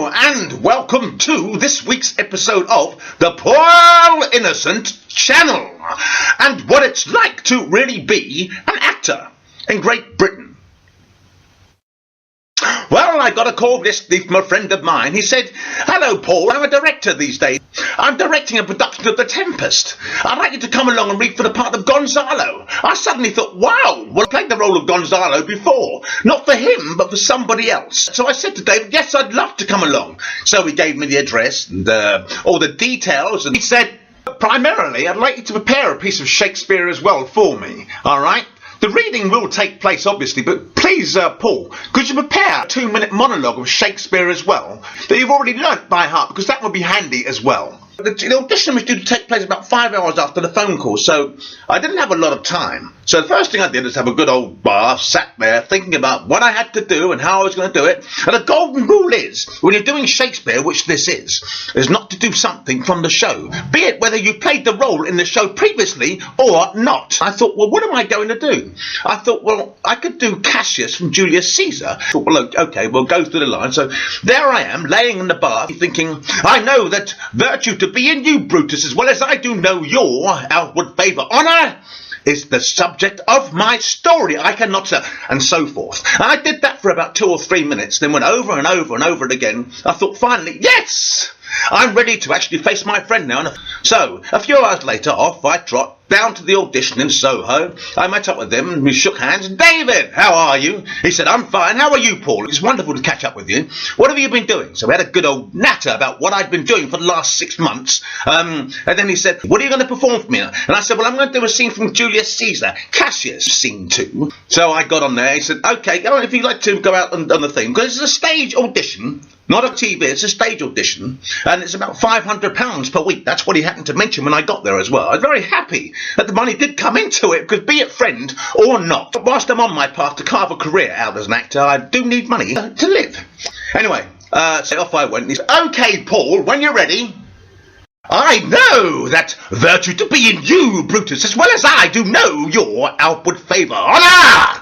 Hello and welcome to this week's episode of the Paul Innocent Channel and what it's like to really be an actor in Great Britain. Well, I got a call yesterday from a friend of mine. He said, "Hello, Paul, I'm a director these days. I'm directing a production of The Tempest. I'd like you to come along and read for the part of Gonzalo." I suddenly thought, wow, well, I played the role of Gonzalo before. Not for him, but for somebody else. So I said to David, yes, I'd love to come along. So he gave me the address and all the details, and he said, primarily, I'd like you to prepare a piece of Shakespeare as well for me, all right? The reading will take place, obviously, but please, Paul, could you prepare a 2-minute monologue of Shakespeare as well that you've already learnt by heart, because that would be handy as well. The audition was due to take place about 5 hours after the phone call, so I didn't have a lot of time. So the first thing I did was have a good old bath, sat there thinking about what I had to do and how I was going to do it. And the golden rule is, when you're doing Shakespeare, which this is not to do something from the show, be it whether you played the role in the show previously or not. I thought, well, what am I going to do? I thought, well, I could do Cassius from Julius Caesar. I thought, well, okay, we'll go through the line. So there I am, laying in the bath, thinking, I know that virtue to be in you, Brutus, as well as I do know your outward favour. Honour is the subject of my story. I cannot, and so forth. And I did that for about 2 or 3 minutes, then went over and over and over it again. I thought, finally, yes! I'm ready to actually face my friend now. So, a few hours later, off I trot down to the audition in Soho. I met up with him and we shook hands. "David, how are you?" He said, "I'm fine. How are you, Paul? It's wonderful to catch up with you. What have you been doing?" So we had a good old natter about what I'd been doing for the last 6 months. And then he said, "What are you going to perform for me?" And I said, "Well, I'm going to do a scene from Julius Caesar, Cassius, scene 2. So I got on there. He said, "Okay, go on if you'd like to go out on the thing." Because it's a stage audition. Not a TV, it's a stage audition, and it's about £500 per week. That's what he happened to mention when I got there as well. I was very happy that the money did come into it, because be it friend or not, whilst I'm on my path to carve a career out as an actor, I do need money to live. Anyway, so off I went. He said, "Okay, Paul, when you're ready." "I know that virtue to be in you, Brutus, as well as I do know your outward favour. Honour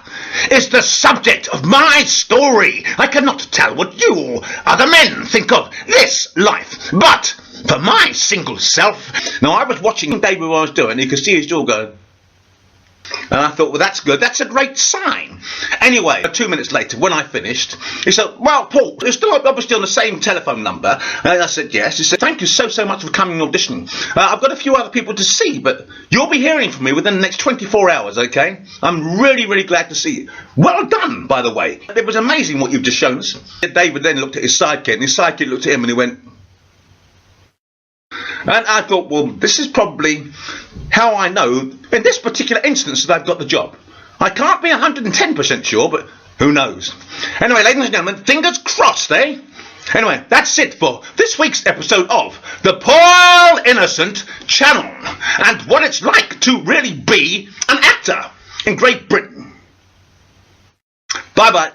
is the subject of my story. I cannot tell what you or other men think of this life, but for my single self..." Now, I was watching David what I was doing. You could see his jaw going. And I thought, well, that's good. That's a great sign. Anyway, 2 minutes later, when I finished, he said, "Well, Paul, you're still obviously on the same telephone number." And I said, "Yes." He said, "Thank you so much for coming and auditioning. I've got a few other people to see, but you'll be hearing from me within the next 24 hours, okay? I'm really, really glad to see you." Well done, by the way. It was amazing what you've just shown us. David then looked at his sidekick, and his sidekick looked at him, and he went... And I thought, well, this is probably how I know, in this particular instance, that I've got the job. I can't be 110% sure, but who knows? Anyway, ladies and gentlemen, fingers crossed, eh? Anyway, that's it for this week's episode of the Paul Innocent Channel and what it's like to really be an actor in Great Britain. Bye-bye.